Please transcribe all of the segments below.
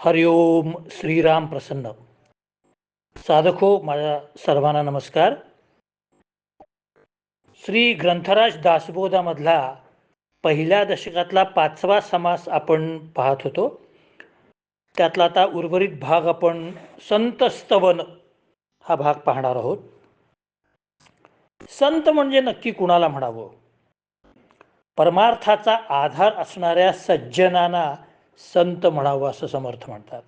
हरिओम श्रीराम प्रसन्न. साधको माझ्या सर्वांना नमस्कार. श्री ग्रंथराज दासबोधामधला पहिल्या दशकातला 5वा समास आपण पाहत होतो. त्यातला आता उर्वरित भाग आपण संत स्तवन हा भाग पाहणार आहोत. संत म्हणजे नक्की कुणाला म्हणावं? परमार्थाचा आधार असणाऱ्या सज्जनांना संत म्हणावं असं समर्थ म्हणतात.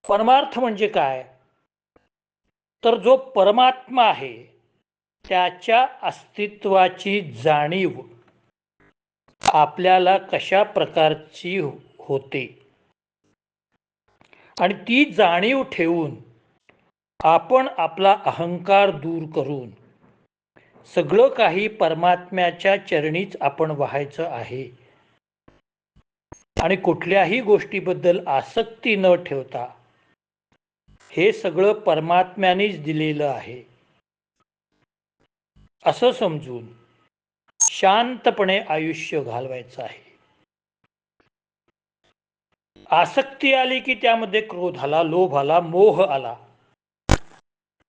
परमार्थ म्हणजे काय? तर जो परमात्मा आहे त्याच्या अस्तित्वाची जाणीव आपल्याला कशा प्रकारची होते आणि ती जाणीव ठेवून आपण आपला अहंकार दूर करून सगळं काही परमात्म्याच्या चरणीच आपण व्हायचं आहे आणि कुठल्याही गोष्टीबद्दल आसक्ती न ठेवता हे सगळं परमात्म्यानेच दिलेलं आहे असं समजून शांतपणे आयुष्य घालवायचं आहे. आसक्ती आली की त्यामध्ये क्रोध आला, लोभ आला, मोह आला.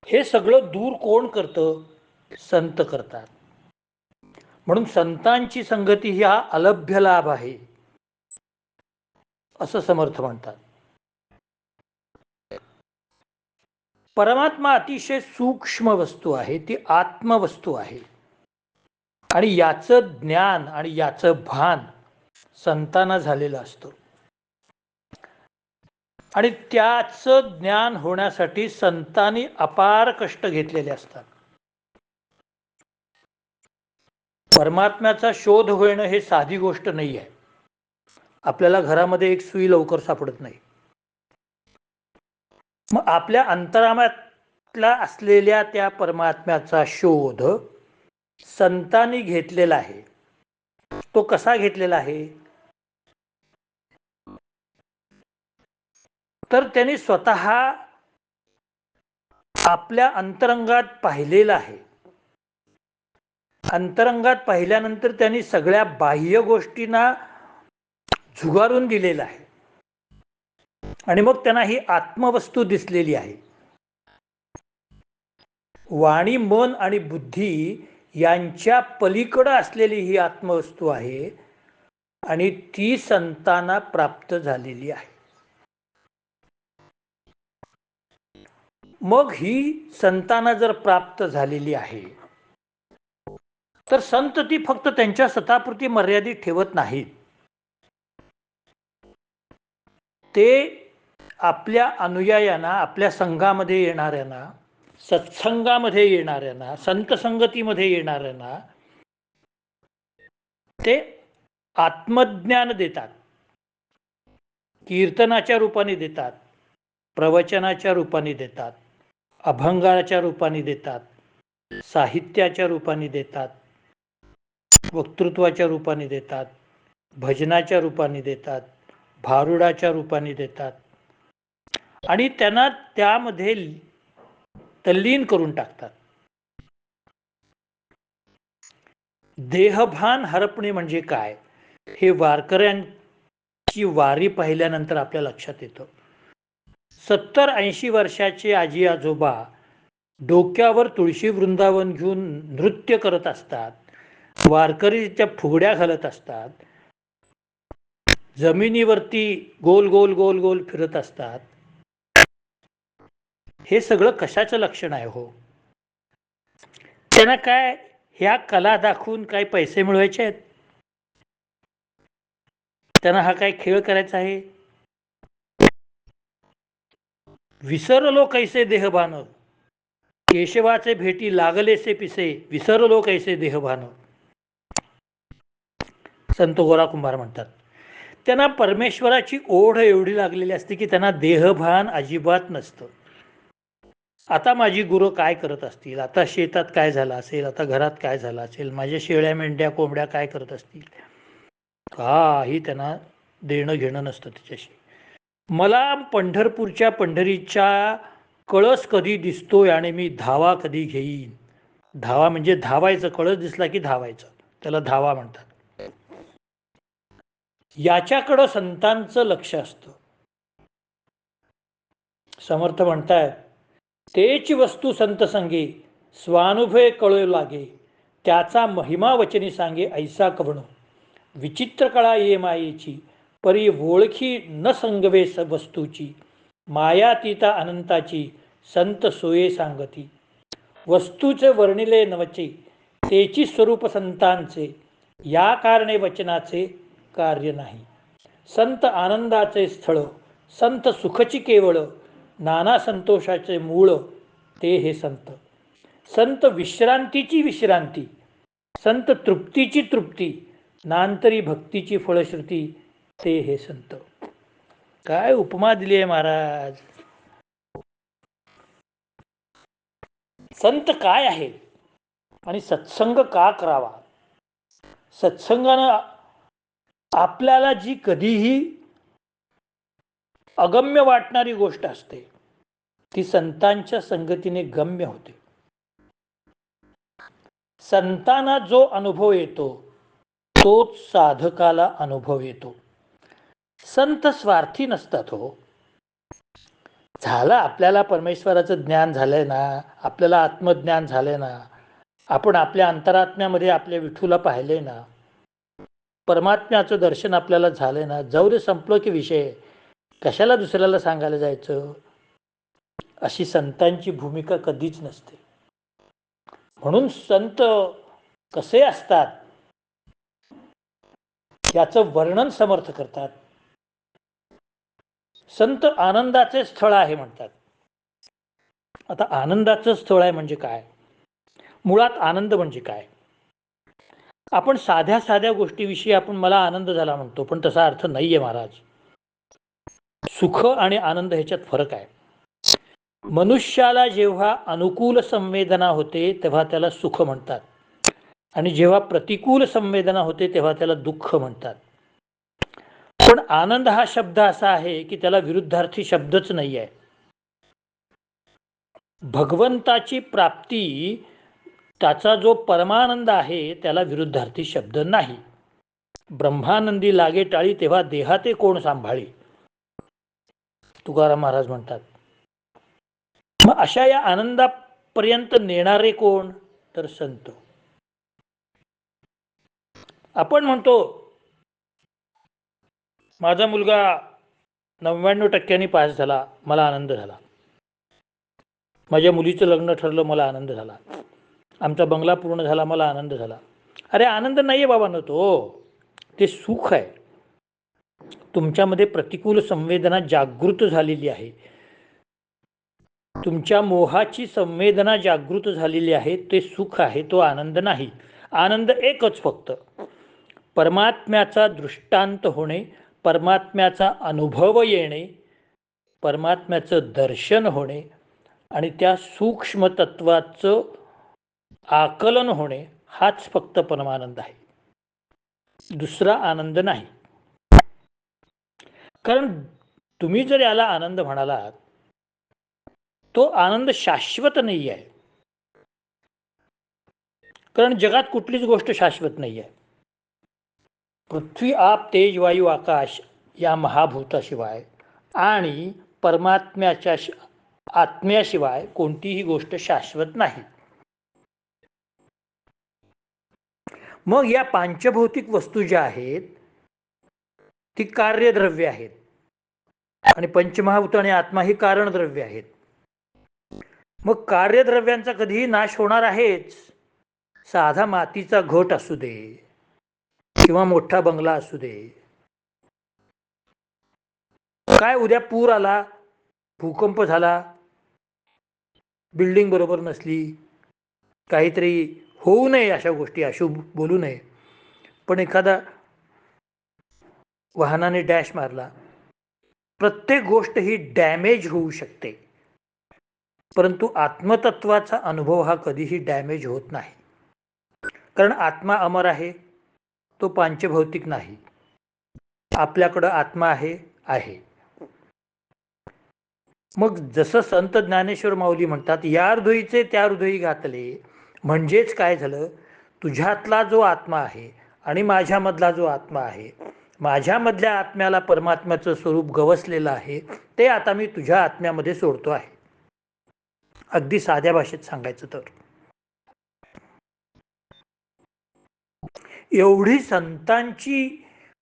हे सगळं दूर कोण करतं? संत करतात. म्हणून संतांची संगती ही हा अलभ्य लाभ आहे असं समर्थ म्हणतात. परमात्मा अतिशय सूक्ष्म वस्तू आहे, ती आत्मवस्तू आहे आणि याचं ज्ञान आणि याचं भान संतांना झालेलं असतं आणि त्याचं ज्ञान होण्यासाठी संतांनी अपार कष्ट घेतलेले असतात. परमात्म्याचा शोध होणं हे साधी गोष्ट नाही आहे. आपल्याला घरामध्ये एक सुई लवकर सापडत नाही. मग आपल्या अंतरात्म्यातला असलेल्या त्या परमात्म्याचा शोध संतांनी घेतलेला आहे. तो कसा घेतलेला आहे? तर त्यांनी स्वतः आपल्या अंतरंगात पाहिलेलं आहे. अंतरंगात पाहिल्यानंतर त्यांनी सगळ्या बाह्य गोष्टींना झुगारून दिलेलं आहे आणि मग त्यांना ही आत्मवस्तू दिसलेली आहे. वाणी, मन आणि बुद्धी यांच्या पलीकडं असलेली ही आत्मवस्तू आहे आणि ती संतांना प्राप्त झालेली आहे. मग ही संतांना जर प्राप्त झालेली आहे तर संत ती फक्त त्यांच्या स्वतःपुरती मर्यादित ठेवत नाहीत. ते आपल्या अनुयायांना, आपल्या संघामध्ये येणाऱ्यांना, सत्संगामध्ये येणाऱ्यांना, संत संगतीमध्ये येणाऱ्यांना ते आत्मज्ञान देतात. कीर्तनाच्या रूपाने देतात, प्रवचनाच्या रूपाने देतात, अभंगाच्या रूपाने देतात, साहित्याच्या रूपाने देतात, वक्तृत्वाच्या रूपाने देतात, भजनाच्या रूपाने देतात, भारुडाच्या रूपाने देतात आणि त्यांना त्यामध्ये तल्लीन करून टाकतात. देहभान हरपणे म्हणजे काय हे वारकऱ्यांची वारी पाहिल्यानंतर आपल्या लक्षात येतं. 70-80 वर्षाचे आजी आजोबा डोक्यावर तुळशी वृंदावन घेऊन नृत्य करत असतात, वारकरीच्या फुगड्या घालत असतात, जमिनीवरती गोल गोल गोल गोल फिरत असतात. हे सगळं कशाचं लक्षण आहे हो? त्यांना काय ह्या कला दाखवून काय पैसे मिळवायचे आहेत? त्यांना हा काय खेळ करायचा आहे? विसरलो कैसे देहभान, केशवाचे भेटी लागलेसे पिसे, विसरलो कैसे देहभान, संत गोरा कुंभार म्हणतात. त्यांना परमेश्वराची ओढ एवढी लागलेली असते की त्यांना देहभान अजिबात नसतं. आता माझी गुरं काय करत असतील, आता शेतात काय झालं असेल, आता घरात काय झालं असेल, माझ्या शेळ्या मेंढ्या कोंबड्या काय करत असतील, काही त्यांना देणं घेणं नसतं त्याच्याशी. मला पंढरपूरच्या पंढरीच्या कळस कधी दिसतोय आणि मी धावा कधी घेईन. धावा म्हणजे धावायचं, कळस दिसला की धावायचं, त्याला धावा म्हणतात. याच्याकडं संतांचं लक्ष असतं. समर्थ म्हणतायत, तेची वस्तू संत संगे स्वानुभवे कळू लागे, त्याचा महिमा वचनी सांगे ऐसा कवण. विचित्र कळा ये मायेची, परी ओळखी न संगवे वस्तूची, मायातीता अनंताची संत सोये सांगती. वस्तूचे वर्णिले नवचे, तेची स्वरूप संतांचे, या कारणे वचनाचे कार्य नाही. संत आनंदाचे स्थळ, संत सुखची केवळ, नाना संतोषाचे मूळ, ते हे संत. संत विश्रांतीची विश्रांती, संत तृप्तीची तृप्ती, नांतरी भक्तीची फळश्रुती, ते हे संत. काय उपमा दिली आहे महाराज. संत काय आहे आणि सत्संग का करावा. सत्संगानं आपल्याला जी कधीही अगम्य वाटणारी गोष्ट असते ती संतांच्या संगतीने गम्य होते. संतांना जो अनुभव येतो तोच साधकाला अनुभव येतो. संत स्वार्थी नसतात हो. झालं आपल्याला परमेश्वराचं ज्ञान झालंय ना, आपल्याला आत्मज्ञान झालंय ना, आपण आपल्या अंतरात्म्यामध्ये आपल्या विठूला पाहिले ना, परमात्म्याचं दर्शन आपल्याला झालंय ना, जाऊ दे संपलो की विषय, कशाला दुसऱ्याला सांगायला जायचं. अशी संतांची भूमिका कधीच नसते. म्हणून संत कसे असतात याचं वर्णन समर्थ करतात. संत आनंदाचे स्थळ आहे म्हणतात. आता आनंदाचं स्थळ आहे म्हणजे काय, मुळात आनंद म्हणजे काय. आपण साध्या साध्या गोष्टीविषयी आपण मला आनंद झाला म्हणतो, पण तसा अर्थ नाहीये महाराज. सुख आणि आनंद ह्याच्यात फरक आहे. मनुष्याला जेव्हा अनुकूल संवेदना होते तेव्हा त्याला सुख म्हणतात, आणि जेव्हा प्रतिकूल संवेदना होते तेव्हा त्याला दुःख म्हणतात. पण आनंद हा शब्द असा आहे की त्याला विरुद्धार्थी शब्दच नाही आहे. भगवंताची प्राप्ती, त्याचा जो परमानंद आहे त्याला विरुद्धार्थी शब्द नाही. ब्रह्मानंदी लागे टाळी तेव्हा देहाते कोण सांभाळी, तुकाराम महाराज म्हणतात. मग अशा या आनंदापर्यंत नेणारे कोण, तर संत. आपण म्हणतो माझा मुलगा 99% पास झाला, मला आनंद झाला. माझ्या मुलीचं लग्न ठरलं, मला आनंद झाला. आमचा बंगला पूर्ण झाला, मला आनंद झाला. अरे आनंद नाहीये बाबांनो, ते सुख आहे. तुमच्यामध्ये प्रतिकूल संवेदना जागृत झालेली आहे, तुमच्या मोहाची संवेदना जागृत झालेली आहे, ते सुख आहे, तो आनंद नाही. आनंद एकच फक्त, परमात्म्याचा दृष्टांत होणे, परमात्म्याचा अनुभव येणे, परमात्म्याचं दर्शन होणे आणि त्या सूक्ष्म तत्वाचं आकलन होणे, हाच फक्त परमानंद आहे. दुसरा आनंद नाही. कारण तुम्ही जर याला आनंद म्हणालात, तो आनंद शाश्वत नाही आहे. कारण जगात कुठलीच गोष्ट शाश्वत नाही आहे. पृथ्वी, आप, तेज, वायू, आकाश या महाभूताशिवाय आणि परमात्म्याच्या आत्म्याशिवाय कोणतीही गोष्ट शाश्वत नाही. मग या पांचभौतिक वस्तू ज्या आहेत ती कार्यद्रव्य आहेत, आणि पंचमहाभूत आणि आत्मा ही कारणद्रव्य आहेत. मग कार्यद्रव्यांचा कधीही नाश होणार आहेच. साधा मातीचा घट असू दे किंवा मोठा बंगला असू दे, काय उद्या पूर आला, भूकंप झाला, बिल्डिंग बरोबर नसली, काहीतरी होऊ नये, अशा गोष्टी अशुभ बोलू नये, पण एखादा वाहनाने डॅश मारला, प्रत्येक गोष्ट ही डॅमेज होऊ शकते. परंतु आत्मतत्वाचा अनुभव हा कधीही डॅमेज होत नाही. कारण आत्मा अमर आहे, तो पांचभौतिक नाही. आपल्याकडं आत्मा आहे. मग जसं संत ज्ञानेश्वर माऊली म्हणतात, या हृदयीचे त्या हृदयी घातले, म्हणजेच काय झालं, तुझ्यातला जो आत्मा आहे आणि माझ्यामधला जो आत्मा आहे, माझ्यामधल्या आत्म्याला परमात्म्याचं स्वरूप गवसलेलं आहे, ते आता मी तुझ्या आत्म्यामध्ये सोडतो आहे. अगदी साध्या भाषेत सांगायचं तर एवढी संतांची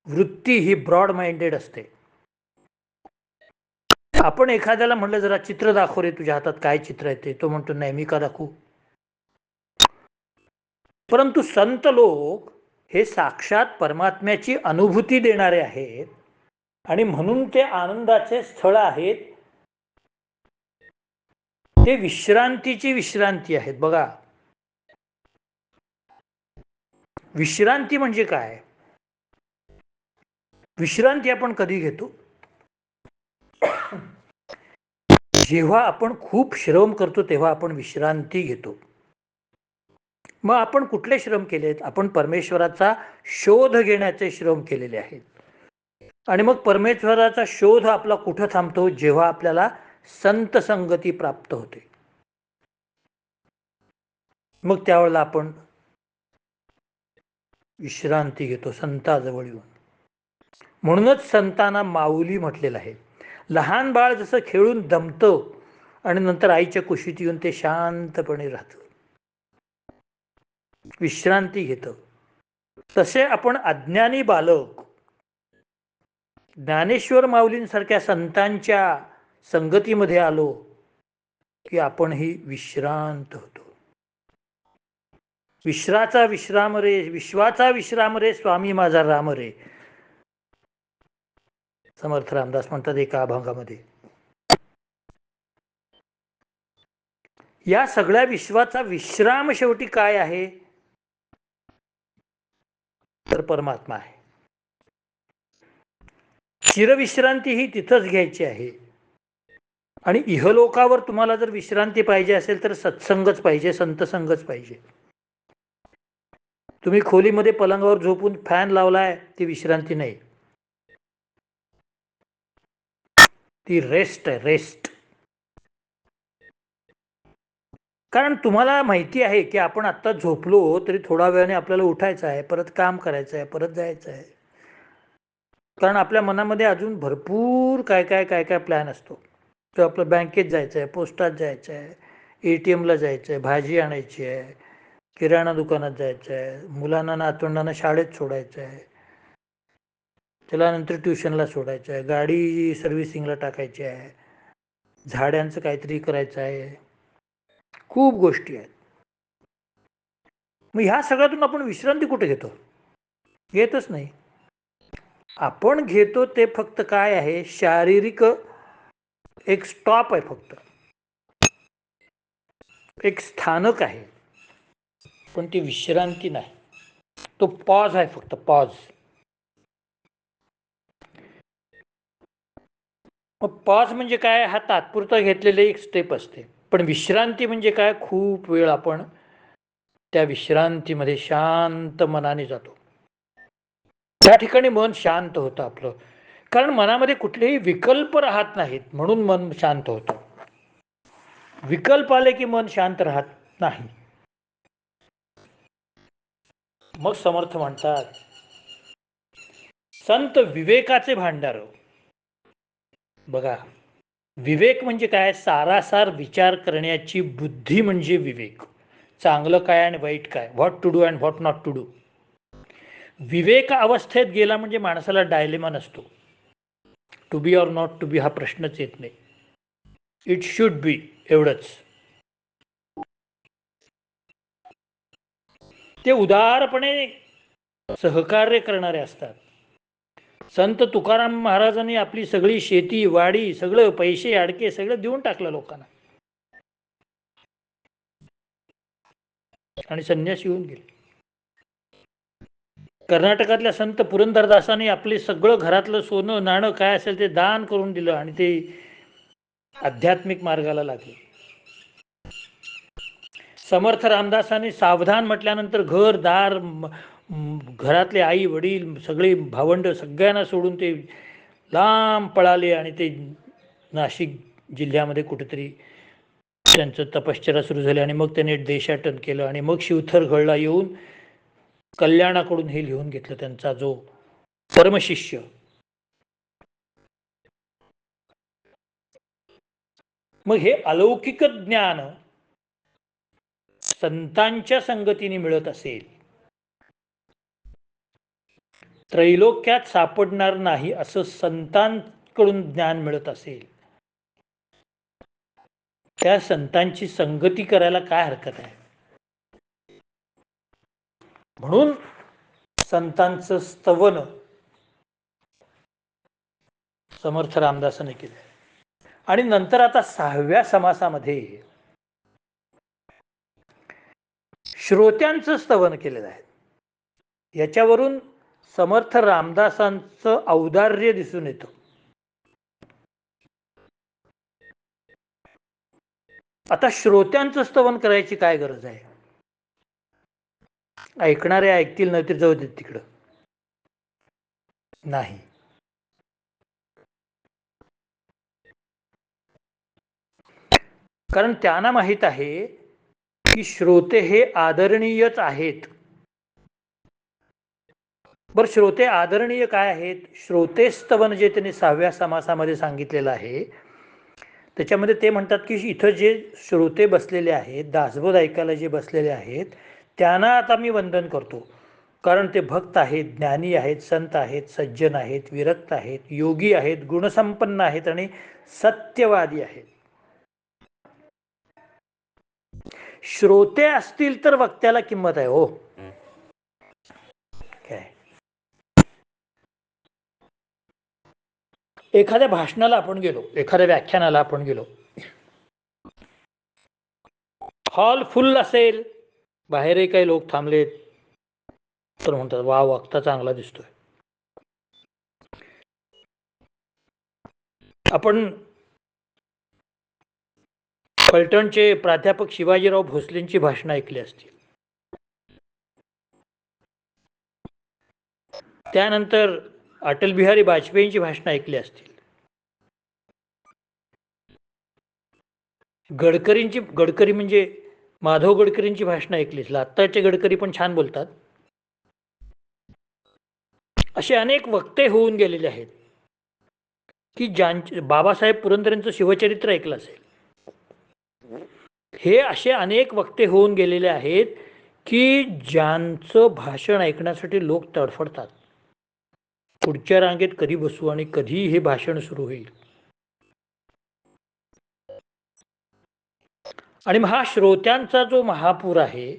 वृत्ती ही ब्रॉड माइंडेड असते. आपण एखाद्याला म्हणलं जरा चित्र दाखव रे, तुझ्या हातात काय चित्र आहे ते, तो म्हणतो नाही मी का दाखवू. परंतु संत लोक हे साक्षात परमात्म्याची अनुभूती देणारे आहेत आणि म्हणून ते आनंदाचे स्थळ आहेत. ते विश्रांतीची विश्रांती आहेत. बघा, विश्रांती म्हणजे काय? विश्रांती आपण कधी घेतो? जेव्हा आपण खूप श्रम करतो तेव्हा आपण विश्रांती घेतो. मग आपण कुठले श्रम केलेत? आपण परमेश्वराचा शोध घेण्याचे श्रम केलेले आहेत. आणि मग परमेश्वराचा शोध आपला कुठं थांबतो? जेव्हा आपल्याला संत संगती प्राप्त होते, मग त्यावेळेला आपण विश्रांती घेतो संताजवळ येऊन. म्हणूनच संतांना माऊली म्हटलेलं आहे. लहान बाळ जसं खेळून दमतं आणि नंतर आईच्या कुशीत येऊन ते शांतपणे राहतं, विश्रांती घेतं, तसे आपण अज्ञानी बालक ज्ञानेश्वर माऊलींसारख्या संतांच्या संगतीमध्ये आलो की आपणही विश्रांत होतो. विश्राचा विश्राम रे, विश्वाचा विश्राम रे, स्वामी माझा राम रे, समर्थ रामदास म्हणतात एका अभंगामध्ये. या सगळ्या विश्वाचा विश्राम शेवटी काय आहे? तर परमात्मा आहे. चिरविश्रांती ही तिथंच घ्यायची आहे. आणि इहलोकावर तुम्हाला जर विश्रांती पाहिजे असेल तर सत्संगच पाहिजे, संतसंगच पाहिजे. तुम्ही खोलीमध्ये पलंगावर झोपून फॅन लावलाय, ती विश्रांती नाही, ती रेस्ट आहे, रेस्ट. कारण तुम्हाला माहिती आहे की आपण आत्ता झोपलो तरी थोडा वेळाने आपल्याला उठायचं आहे, परत काम करायचं आहे, परत जायचं आहे. कारण आपल्या मनामध्ये अजून भरपूर काय काय काय काय प्लॅन असतो. तर आपलं बँकेत जायचं आहे, पोस्टात जायचं आहे, ATMला जायचं आहे, भाजी आणायची आहे, किराणा दुकानात जायचं आहे, मुलांना नातवंडांना शाळेत सोडायचं आहे, त्याला नंतर ट्युशनला सोडायचं आहे, गाडी सर्व्हिसिंगला टाकायची आहे, झाडांचं काहीतरी करायचं आहे, खूप गोष्टी आहेत. मग ह्या सगळ्यातून आपण विश्रांती कुठे घेतो? घेतच नाही. आपण घेतो ते फक्त काय आहे? शारीरिक एक स्टॉप आहे, फक्त एक स्थानक आहे, पण ती विश्रांती नाही. तो पॉज आहे, फक्त पॉज. मग पॉज म्हणजे काय? हा तात्पुरता घेतलेली एक स्टेप असते. पण विश्रांती म्हणजे काय? खूप वेळ आपण त्या विश्रांतीमध्ये शांत मनाने जातो. त्या ठिकाणी मन शांत होतं आपलं. कारण मनामध्ये कुठलेही विकल्प राहत नाहीत, म्हणून मन शांत होतं. विकल्प आले की मन शांत राहत नाही. मग समर्थ म्हणतात, संत विवेकाचे भांडार. बघा, विवेक म्हणजे काय? सारासार विचार करण्याची बुद्धी म्हणजे विवेक. चांगलं काय आणि वाईट काय, what to do and what not to do. विवेक अवस्थेत गेला म्हणजे माणसाला डायलेमा नसतो. To be or not to be हा प्रश्नच येत नाही. इट शुड बी, एवढंच. ते उदारपणे सहकार्य करणारे असतात. संत तुकाराम महाराजांनी आपली सगळी शेती वाडी सगळं पैसे अडके सगळं देऊन टाकलं लोकांना आणि संन्यास येऊन गेले. कर्नाटकातल्या संत पुरंदरदासांनी आपले सगळं घरातलं सोनं नाणं काय असेल ते दान करून दिलं आणि ते आध्यात्मिक मार्गाला लागले. समर्थ रामदासांनी सावधान म्हटल्यानंतर घर दार घरातले आई वडील सगळे भावंड सगळ्यांना सोडून ते लांब पळाले आणि ते नाशिक जिल्ह्यामध्ये कुठेतरी त्यांचं तपश्चर्या सुरू झाली आणि मग त्याने देशाटन केलं आणि मग शिवथर गडला येऊन कल्याणाकडून हे लिहून घेतलं त्यांचा जो परमशिष्य. मग हे अलौकिक ज्ञान संतांच्या संगतीने मिळत असेल, त्रैलोक्यात सापडणार नाही असं संतांकडून ज्ञान मिळत असेल, त्या संतांची संगती करायला काय हरकत आहे. म्हणून संतांचं स्तवन समर्थ रामदासाने केलं. आणि नंतर आता 6व्या समासामध्ये श्रोत्यांचं स्तवन केलेलं आहे. याच्यावरून समर्थ रामदासांचं औदार्य दिसून येतं. आता श्रोत्यांचं स्तवन करायची काय गरज आहे. ऐकणारे ऐकतील, नाही तर जाऊ देत तिकडं. नाही, कारण त्यांना माहित आहे की श्रोते हे आदरणीयच आहेत. बर, श्रोते आदरणीय काय आहेत. श्रोते स्तवन जे त्यांनी 6व्या समासामध्ये सांगितलेलं आहे, त्याच्यामध्ये ते म्हणतात की इथं जे श्रोते बसलेले आहेत, दासबोध ऐकायला जे बसलेले आहेत, त्यांना आता मी वंदन करतो. कारण ते भक्त आहेत, ज्ञानी आहेत, संत आहेत, सज्जन आहेत, विरक्त आहेत, योगी आहेत, गुणसंपन्न आहेत आणि सत्यवादी आहेत. श्रोते असतील तर वक्त्याला किंमत आहे. हो, काय एखाद्या भाषणाला आपण गेलो, एखाद्या व्याख्यानाला आपण गेलो, हॉल फुल असेल, बाहेरही काही लोक थांबलेत, तर म्हणतात वा, वक्ता चांगला दिसतोय. आपण फलटणचे प्राध्यापक शिवाजीराव भोसलेंची भाषणं ऐकली असतील. त्यानंतर अटल बिहारी वाजपेयींची भाषणं ऐकली असतील. गडकरी म्हणजे माधव गडकरींची भाषणं ऐकली असतील. आत्ताचे गडकरी पण छान बोलतात. असे अनेक वक्ते होऊन गेलेले आहेत की ज्यांचे बाबासाहेब पुरंदरेंचं शिवचरित्र ऐकलं असेल. हे असे अनेक वक्ते होऊन गेलेले आहेत की ज्यांचं भाषण ऐकण्यासाठी लोक तडफडतात. पुढच्या रांगेत कधी बसू आणि कधी हे भाषण सुरू होईल. आणि हा श्रोत्यांचा जो महापूर आहे,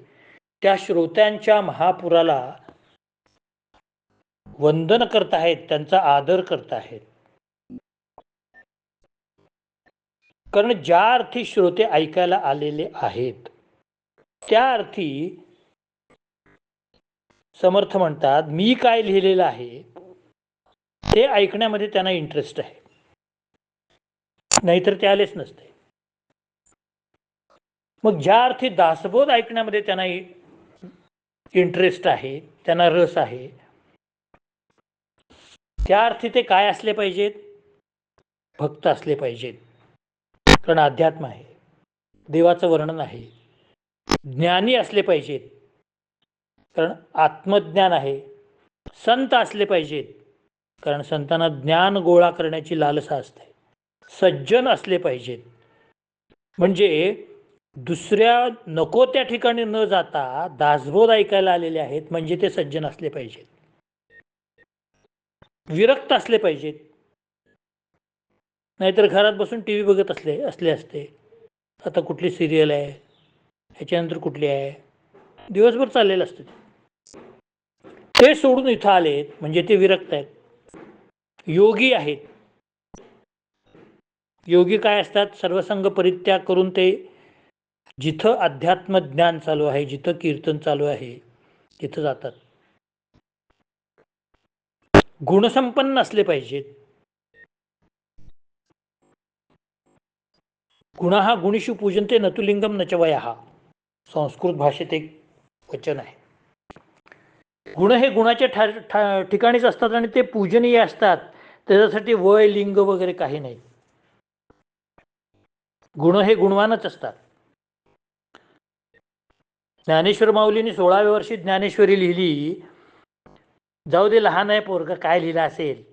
त्या श्रोत्यांच्या महापुराला वंदन करताहेत, त्यांचा आदर करताहेत. कारण ज्या अर्थी श्रोते ऐकायला आलेले आहेत, त्या अर्थी समर्थ म्हणतात मी काय लिहिलेलं आहे ते ऐकण्यामध्ये त्यांना इंटरेस्ट आहे, नाहीतर ते आलेच नसते. मग ज्या अर्थी दासबोध ऐकण्यामध्ये त्यांना इंटरेस्ट आहे, त्यांना रस आहे, त्या अर्थी ते काय असले पाहिजेत, भक्त असले पाहिजेत. कारण अध्यात्म आहे, देवाचं वर्णन आहे. ज्ञानी असले पाहिजेत, कारण आत्मज्ञान आहे. संत असले पाहिजेत, कारण संतांना ज्ञान गोळा करण्याची लालसा असते. सज्जन असले पाहिजेत, म्हणजे दुसऱ्या नको त्या ठिकाणी न जाता दासबोध ऐकायला आलेले आहेत, म्हणजे ते सज्जन असले पाहिजेत. विरक्त असले पाहिजेत, नाहीतर घरात बसून टी व्ही बघत असले असते. आता कुठली सिरियल आहे, ह्याच्यानंतर कुठली आहे, दिवसभर चाललेलं असतं. ते सोडून इथं आलेत म्हणजे ते विरक्त आहेत, योगी आहेत. योगी काय असतात, सर्वसंग परित्याग करून ते जिथं अध्यात्म ज्ञान चालू आहे, जिथं कीर्तन चालू आहे, तिथं जातात. गुणसंपन्न असले पाहिजेत. गुण हा गुणिषु पूजनते नतुलिंगम नचवया, संस्कृत भाषेत एक वचन आहे. गुण हे गुणाच्या ठिकाणीच असतात आणि ते पूजनीय असतात. त्याच्यासाठी वय लिंग वगैरे काही नाही. गुण हे गुणवानच असतात. ज्ञानेश्वर माऊलींनी 16व्या वर्षी ज्ञानेश्वरी लिहिली, जाऊ दे, लहान आहे पोरगं, काय लिहिलं असेल,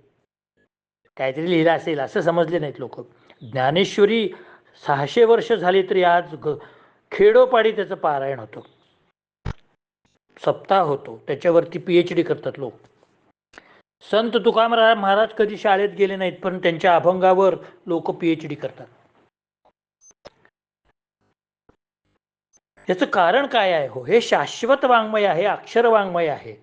काहीतरी लिहिलं असेल असं समजले नाहीत लोक. ज्ञानेश्वरी 600 वर्ष झाली तरी आज खेडोपाडी त्याचं पारायण होतं, सप्ताह होतो, त्याच्यावरती PhD करतात लोक. संत तुकाराम महाराज कधी शाळेत गेले नाहीत, पण त्यांच्या अभंगावर लोक PhD करतात. याचं कारण काय आहे? हो, हे शाश्वत वाङ्मय आहे, अक्षर वाङ्मय आहे.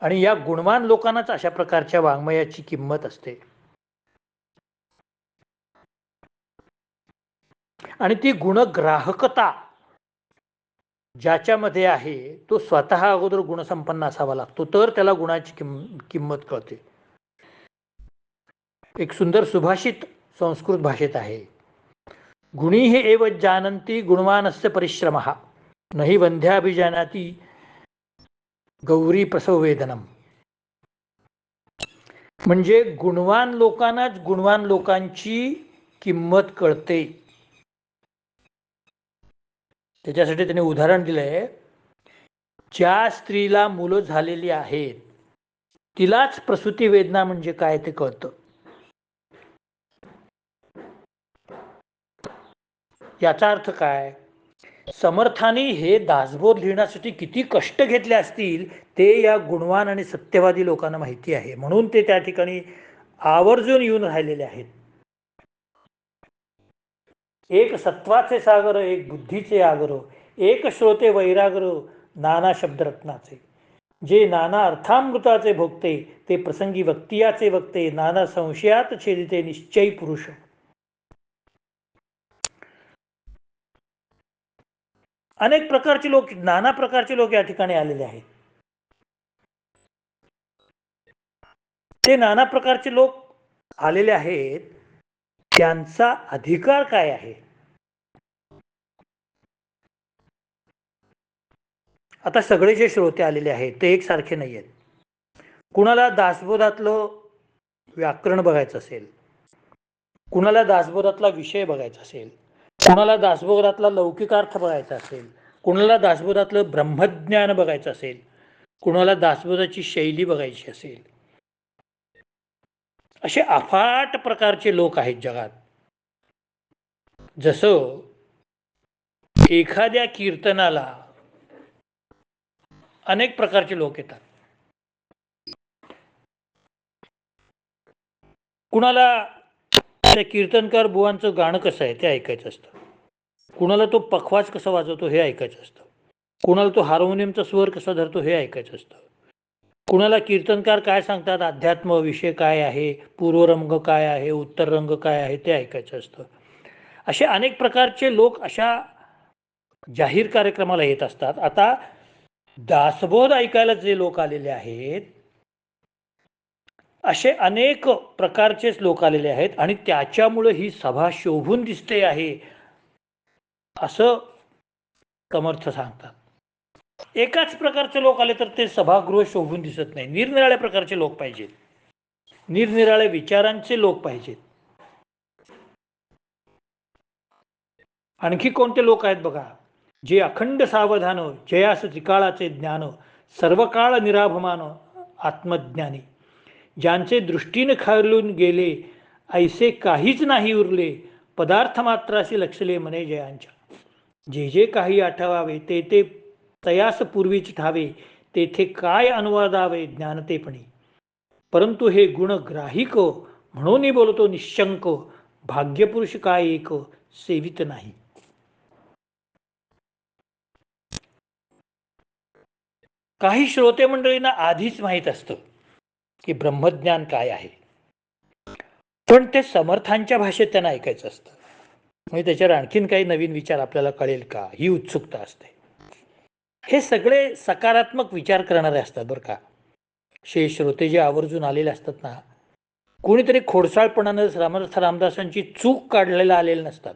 आणि या गुणवान लोकांनाच अशा प्रकारच्या वाङ्मयाची किंमत असते. आणि ती गुणग्राहकता ज्याच्यामध्ये आहे तो स्वतः अगोदर गुणसंपन्न असावा लागतो, तर त्याला गुणाची किंमत कळते. एक सुंदर सुभाषित संस्कृत भाषेत आहे, गुणी हे एव जानंती गुणवानस्य परिश्रमः नहि वंध्याभिजानाती गौरी प्रसव वेदनम. म्हणजे गुणवान लोकांनाच गुणवान लोकांची किंमत कळते. त्याच्यासाठी त्याने उदाहरण दिलंय, ज्या स्त्रीला मुलं झालेली आहेत तिलाच प्रसूती वेदना म्हणजे काय ते कळतं. याचा अर्थ काय? समर्थानी हे दासबोध लिहिण्यासाठी किती कष्ट घेतले असतील ते या गुणवान आणि सत्यवादी लोकांना माहिती आहे, म्हणून ते त्या ठिकाणी आवर्जून येऊन राहिलेले आहेत. एक सत्वाचे सागर, एक बुद्धीचे आगर, एक श्रोते वैरागर, नाना शब्दरत्नाचे. जे नाना अर्थामृताचे भोगते, ते प्रसंगी वक्तियाचे वक्ते, नाना संशयात छेदिते निश्चयी पुरुष. अनेक प्रकारचे लोक, नाना प्रकारचे लोक या ठिकाणी आलेले आहेत. ते नाना प्रकारचे लोक आलेले आहेत, त्यांचा अधिकार काय आहे? आता सगळे जे श्रोते आलेले आहेत ते एकसारखे नाही आहेत. कुणाला दासबोधातलं व्याकरण बघायचं असेल, कुणाला दासबोधातला विषय बघायचा असेल, कुणाला दासबोधातला लौकिकार्थ बघायचा असेल, कुणाला दासबोधातलं ब्रह्मज्ञान बघायचं असेल, कुणाला दासबोधाची शैली बघायची असेल, असे अफाट प्रकारचे लोक आहेत जगात. जसं एखाद्या कीर्तनाला अनेक प्रकारचे लोक येतात. कुणाला त्या कीर्तनकार बुवांचं गाणं कसं आहे ते ऐकायचं असतं, कुणाला तो पखवाज कसा वाजवतो हे ऐकायचं असतं, कुणाला तो हार्मोनियमचा स्वर कसा धरतो हे ऐकायचं असतं, कुणाला कीर्तनकार काय सांगतात, अध्यात्म विषय काय आहे, पूर्वरंग काय आहे, उत्तर रंग काय आहे ते ऐकायचं असतं. असे अनेक प्रकारचे लोक अशा जाहीर कार्यक्रमाला येत असतात. आता दासबोध ऐकायला जे लोक आलेले आहेत असे अनेक प्रकारचेच लोक आलेले आहेत, आणि त्याच्यामुळे ही सभा शोभून दिसते आहे असं समर्थ सांगतात. एकाच प्रकारचे लोक आले तर ते सभागृह शोभून दिसत नाही. निरनिराळ्या प्रकारचे लोक पाहिजेत, निरनिराळ्या विचारांचे लोक पाहिजेत. आणखी कोणते लोक आहेत बघा, जे अखंड सावधान, जयास त्रिकाळाचे ज्ञान, सर्व काळ निराभमान आत्मज्ञानी, ज्यांचे दृष्टीने खालून गेले ऐसे काहीच नाही उरले, पदार्थ मात्राशी लक्षले मने जयांच्या. जे जे काही आठवावे ते ते तयास पूर्वीच ठावे, तेथे काय अनुवादावे ज्ञानतेपणी. परंतु हे गुणग्राहिक म्हणून बोलतो निशंक, भाग्यपुरुष काय एक सेवित नाही. काही श्रोते मंडळींना आधीच माहीत असतं की ब्रह्मज्ञान काय आहे, पण ते समर्थांच्या भाषेत त्यांना ऐकायचं असतं. म्हणजे त्याच्यावर आणखीन काही नवीन विचार आपल्याला कळेल का ही उत्सुकता असते. हे सगळे सकारात्मक विचार करणारे असतात बरं का. श्रोते जे आवर्जून आलेले असतात ना, कोणीतरी खोडसाळपणानं समर्थ रामदासांची चूक काढलेला आलेले नसतात.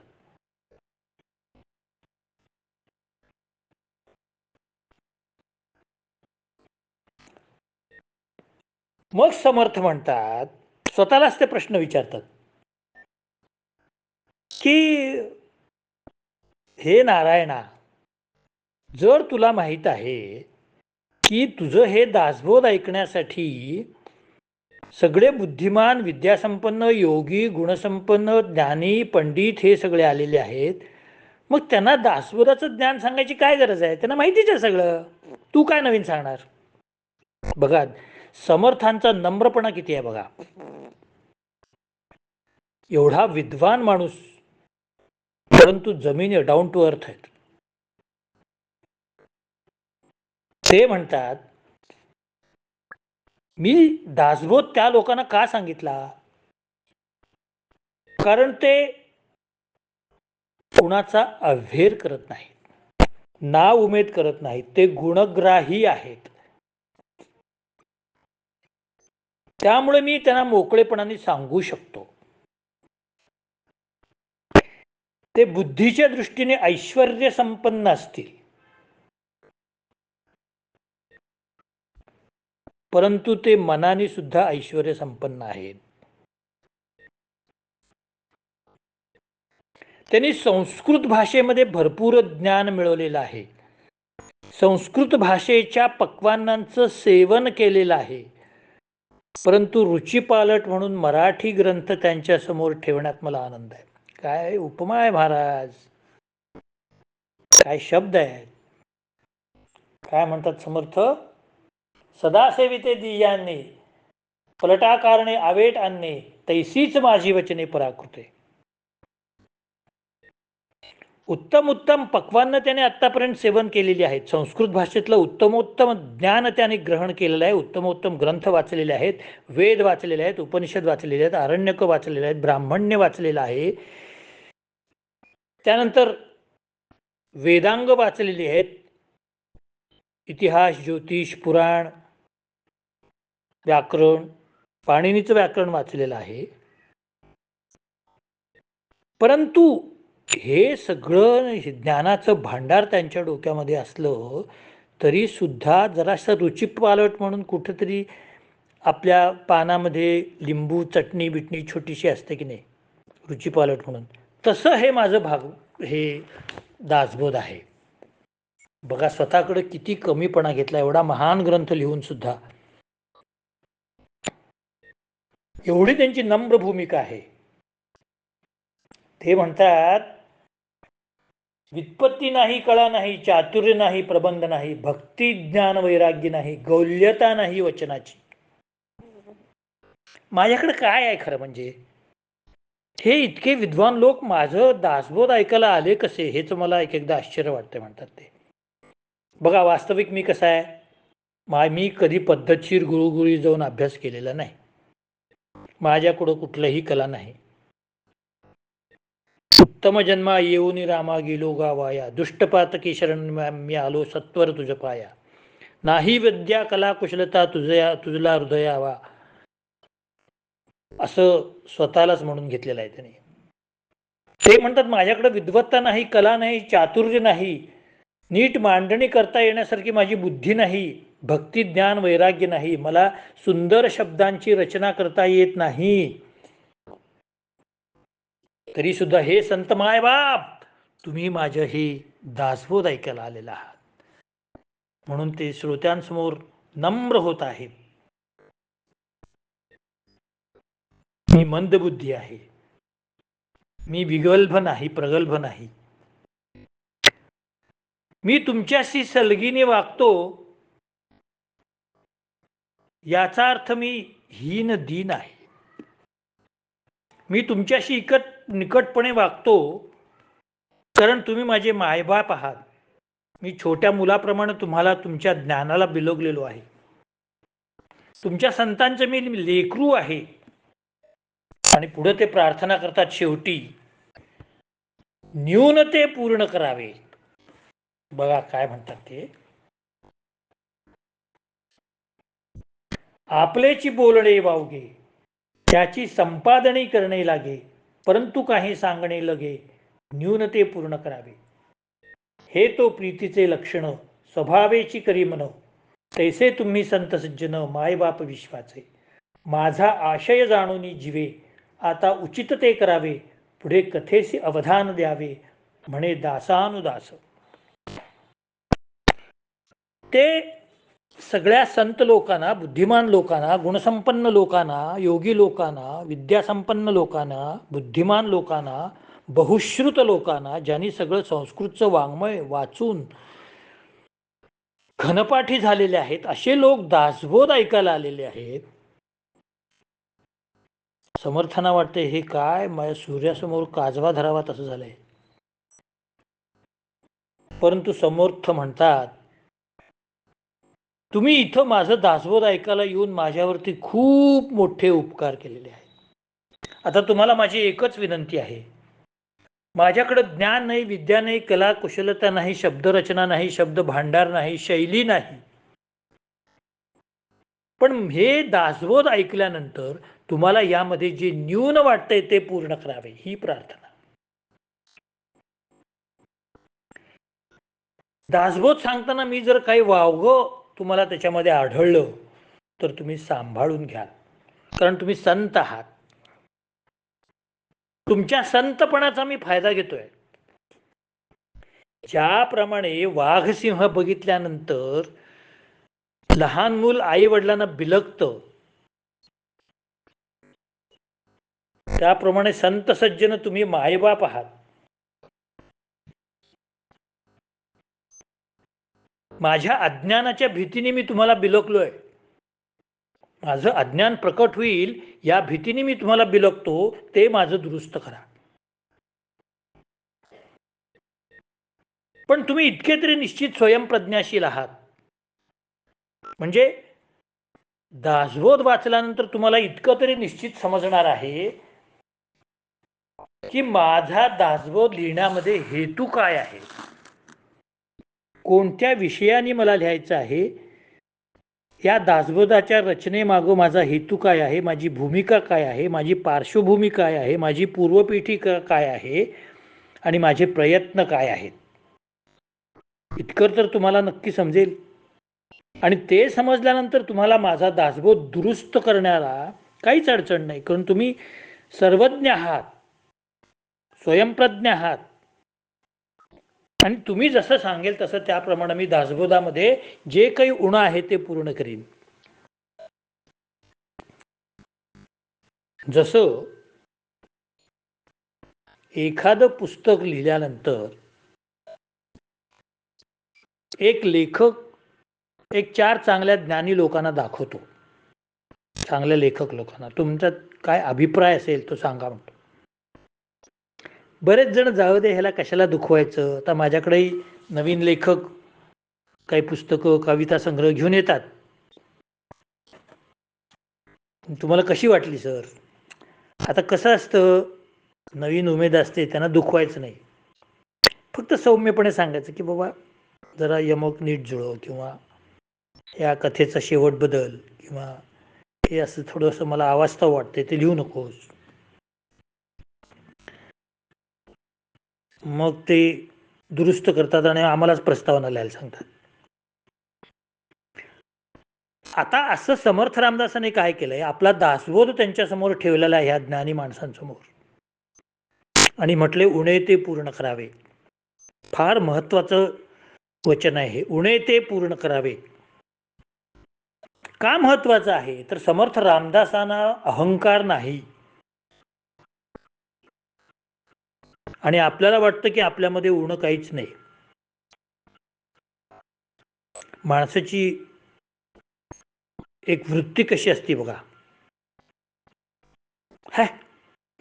मग समर्थ म्हणतात, स्वतःलाच ते प्रश्न विचारतात की हे नारायणा, जर तुला माहित आहे की तुझं हे दासबोध ऐकण्यासाठी सगळे बुद्धिमान, विद्यासंपन्न, योगी, गुणसंपन्न, ज्ञानी, पंडित हे सगळे आलेले आहेत. मग त्यांना दासबोधाचं ज्ञान सांगायची काय गरज आहे? त्यांना माहितीच आहे सगळं. तू काय नवीन सांगणार? बघा समर्थांचा नम्रपणा किती आहे बघा. एवढा विद्वान माणूस, परंतु जमीन डाऊन टू अर्थ आहेत. ते म्हणतात मी दासबोध त्या लोकांना का सांगितला, कारण ते कुणाचा अव्हेर करत नाहीत, ना उमेद करत नाहीत, ते गुणग्राही आहेत. त्यामुळे मी त्यांना मोकळेपणाने सांगू शकतो. ते बुद्धीच्या दृष्टीने ऐश्वर्य संपन्न असतील, परंतु ते मनाने सुद्धा ऐश्वर्य संपन्न आहेत. त्यांनी संस्कृत भाषेमध्ये भरपूर ज्ञान मिळवलेलं आहे. संस्कृत भाषेच्या पक्वान्नांचं सेवन केलेलं आहे, परंतु रुचिपालट म्हणून मराठी ग्रंथ त्यांच्या समोर ठेवण्यात मला आनंद आहे. काय उपमा आहे महाराज, काय शब्द आहेत. काय म्हणतात समर्थ, सदा सेविते दियांनी पलटा कारणे आवेट आणणे, तैसीच माझी वचने पराकृते. उत्तम उत्तम पक्वान्न त्याने आत्तापर्यंत सेवन केलेली आहेत. संस्कृत भाषेतलं उत्तमोत्तम ज्ञान त्याने ग्रहण केलेलं आहे. उत्तमोत्तम ग्रंथ वाचलेले आहेत, वेद वाचलेले आहेत, उपनिषद वाचलेले आहेत, आरण्यक वाचलेले आहेत, ब्राह्मण्य वाचलेलं आहे, त्यानंतर वेदांग वाचलेली आहेत, इतिहास, ज्योतिष, पुराण, व्याकरण, पाणिनीचं व्याकरण वाचलेलं आहे. परंतु हे सगळं ज्ञानाचं भांडार त्यांच्या डोक्यामध्ये असलं तरी सुद्धा जरासं रुचिपालट म्हणून कुठंतरी आपल्या पानामध्ये लिंबू चटणी बिटणी छोटीशी असते की नाही, रुचिपालट म्हणून, तसं हे माझं हे दासबोध आहे. बघा स्वतःकडे किती कमीपणा घेतला, एवढा महान ग्रंथ लिहून सुद्धा. एवढी त्यांची नम्र भूमिका आहे. ते म्हणतात व्युत्पत्ती नाही, कळा नाही, चातुर्य नाही, प्रबंध नाही, भक्ती ज्ञान वैराग्य नाही, गौल्यता नाही वचनाची. माझ्याकडे काय आहे खरं म्हणजे? हे इतके विद्वान लोक माझं दासबोध ऐकायला आले कसे, हेच मला एक एकदा आश्चर्य वाटते. म्हणतात ते बघा वास्तविक मी कसा आहे, मी कधी पद्धतशीर गुरुगुरी जाऊन अभ्यास केलेला नाही. माझ्याकडं कुठलंही कला नाही. उत्तम जन्मा येऊनी रामा गेलो गावाया, दुष्टपातकी शरण मी आलो सत्वर तुझ पाया, नाही विद्या कला कुशलता तुझला हृदयावा, असं स्वतःलाच म्हणून घेतलेलं आहे त्याने. ते म्हणतात माझ्याकडे विद्वत्ता नाही, कला नाही, चातुर्य नाही, नीट मांडणी करता येण्यासारखी माझी बुद्धी नाही, भक्ती ज्ञान वैराग्य नाही, मला सुंदर शब्दांची रचना करता येत नाही, तरी सुद्धा हे संत मायबाप तुम्ही माझं हे दासबोध ऐकायला आलेला आहात. म्हणून ते श्रोत्यांसमोर नम्र होत आहेत. मी मंदबुद्धी आहे, मी विगल्भ नाही, प्रगल्भ नाही, मी तुमच्याशी सलगीने वागतो, याचा अर्थ मी हीन दीन आहे. मी तुमच्याशी निकटपणे वागतो कारण तुम्ही माझे मायबाप आहात. मी छोट्या मुलाप्रमाणे तुम्हाला तुमच्या ज्ञानाला बिलोगलेलो आहे. तुमच्या संतांचे मी लेकरू आहे. आणि पुढे ते प्रार्थना करतात शेवटी, न्यूनते पूर्ण करावे. बघा काय म्हणतात ते, आपलेची बोलणे वावगे, त्याची संपादनी करणे लागे, परंतु काही सांगणे लगे, न्यूनते पूर्ण करावे. हे तो प्रीतीचे लक्षण, स्वभावेची करी मन, तैसे तुम्ही संत सज्जन, मायबाप विश्वाचे. माझा आशय जाणून जीवे, आता उचित ते करावे, पुढे कथेसी अवधान द्यावे, म्हणे दासानुदास. ते सगळ्या संत लोकांना, बुद्धिमान लोकांना, गुणसंपन्न लोकांना, योगी लोकांना, विद्यासंपन्न लोकांना, बुद्धिमान लोकांना, बहुश्रुत लोकांना, ज्यांनी सगळं संस्कृतचं वाङ्मय वाचून घनपाठी झालेले आहेत, असे लोक दासबोध ऐकायला आलेले आहेत. समर्थांना वाटते हे काय माझ्या सूर्यासमोर काजवा धरावा तसं झालंय. परंतु समर्थ म्हणतात, तुम्ही इथं माझं दासबोध ऐकायला येऊन माझ्यावरती खूप मोठे उपकार केलेले आहेत. आता तुम्हाला माझी एकच विनंती आहे, माझ्याकडे ज्ञान नाही, विद्या नाही, कला कुशलता नाही, शब्दरचना नाही, शब्द भांडार नाही, शैली नाही, पण हे दासबोध ऐकल्यानंतर तुम्हाला यामध्ये जे न्यून वाटतंय ते पूर्ण करावे, ही प्रार्थना. दासबोध सांगताना मी जर काही वावगं तुम्हाला त्याच्यामध्ये आढळलं तर तुम्ही सांभाळून घ्या, कारण तुम्ही संत आहात. तुमच्या संतपणाचा मी फायदा घेतोय. ज्याप्रमाणे वाघसिंह बघितल्यानंतर लहान मूल आई वडिलांना बिलगतं, त्याप्रमाणे संत सज्जन तुम्ही मायबाप आहात. माझ्या अज्ञानाच्या भीतीने मी तुम्हाला बिलकलोय. माझं अज्ञान प्रकट होईल या भीतीने मी तुम्हाला बिलकतो, ते माझं दुरुस्त करा. पण तुम्ही इतके तरी निश्चित स्वयंप्रज्ञाशील आहात, म्हणजे दासबोध वाचल्यानंतर तुम्हाला इतकं तरी निश्चित समजणार आहे की माझा दासबोध लिहिण्यामध्ये हेतू काय आहे, कोणत्या विषयाने मला लिहायचं आहे, या दासबोधाच्या रचनेमागं माझा हेतू काय आहे, माझी भूमिका काय आहे, माझी पार्श्वभूमी काय आहे, माझी पूर्वपीठी काय आहे, आणि माझे प्रयत्न काय आहेत. इतकं तर तुम्हाला नक्की समजेल. आणि ते समजल्यानंतर तुम्हाला माझा दासबोध दुरुस्त करण्याला काहीच अडचण नाही, कारण तुम्ही सर्वज्ञ आहात, स्वयंप्रज्ञ आहात, आणि तुम्ही जसं सांगेल तसं त्याप्रमाणे मी दासबोधामध्ये जे काही उण आहे ते पूर्ण करीन. जसं एखादं पुस्तक लिहिल्यानंतर एक लेखक एक 4 चांगल्या ज्ञानी लोकांना दाखवतो, चांगल्या लेखक लोकांना, तुमचा काय अभिप्राय असेल तो सांगा म्हणतो. बरेच जण जाऊ दे ह्याला कशाला दुखवायचं, आता माझ्याकडेही नवीन लेखक काही पुस्तकं कविता संग्रह घेऊन येतात. तुम्हाला कशी वाटली सर? आता कसं असतं, नवीन उमेद असते, त्यांना दुखवायचं नाही, फक्त सौम्यपणे सांगायचं की बाबा जरा यमक नीट जुळव, किंवा या कथेचा शेवट बदल, किंवा हे असं थोडंसं मला अवास्तव वाटते ते लिहू नकोस. मग ते दुरुस्त करतात आणि आम्हालाच प्रस्तावना लिहायला सांगतात. आता असं समर्थ रामदासांनी काय केलंय, आपला दासबोध त्यांच्यासमोर ठेवलेला आहे ह्या ज्ञानी माणसांसमोर, आणि म्हटले उणे ते पूर्ण करावे. फार महत्वाचं वचन आहे हे, उणे ते पूर्ण करावे. का महत्वाचं आहे तर समर्थ रामदासांना अहंकार नाही, आणि आपल्याला वाटतं की आपल्यामध्ये उणं काहीच नाही. माणसाची एक वृत्ती कशी असते बघा,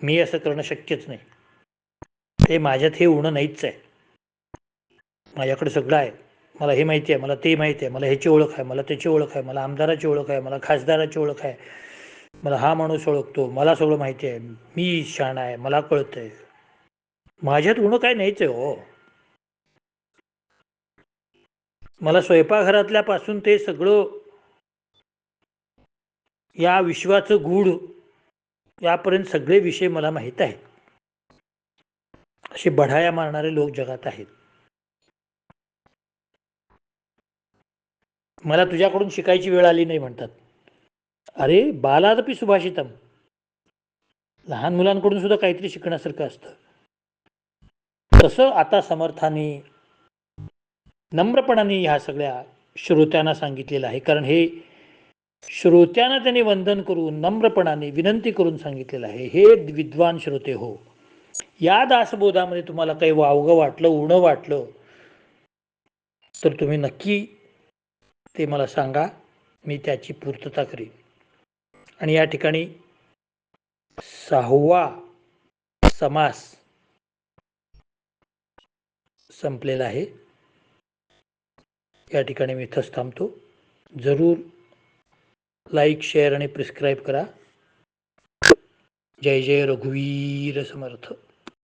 मी असं करणं शक्यच नाही, ते माझ्यात हे उणं नाहीच आहे, माझ्याकडे सगळं आहे, मला हे माहिती आहे, मला ते माहिती आहे, मला ह्याची ओळख आहे, मला त्याची ओळख आहे, मला आमदाराची ओळख आहे, मला खासदाराची ओळख आहे, मला हा माणूस ओळखतो, मला सगळं माहिती आहे, मी शहाणा आहे, मला कळतंय. माझ्यात उणं काय नाहीच आहे हो. मला स्वयंपाकघरातल्यापासून ते सगळं या विश्वाचं गूढ यापर्यंत सगळे विषय मला माहीत आहेत. असे बढाया मारणारे लोक जगात आहेत. मला तुझ्याकडून शिकायची वेळ आली नाही म्हणतात. अरे बालादपि सुभाषितम, लहान मुलांकडून सुद्धा काहीतरी शिकण्यासारखं असतं. तसं आता समर्थांनी नम्रपणाने ह्या सगळ्या श्रोत्यांना सांगितलेलं आहे, कारण हे श्रोत्यांना त्यांनी वंदन करून नम्रपणाने विनंती करून सांगितलेलं आहे. हे विद्वान श्रोते हो, या दासबोधामध्ये तुम्हाला काही वावगं वाटलं, उणं वाटलं तर तुम्ही नक्की ते मला सांगा, मी त्याची पूर्तता करीन. आणि या ठिकाणी 6वा समास संपलेला आहे. या ठिकाणी मी इथंच थांबतो. जरूर लाईक, शेअर आणि प्रिस्क्राईब करा. जय जय रघुवीर समर्थ.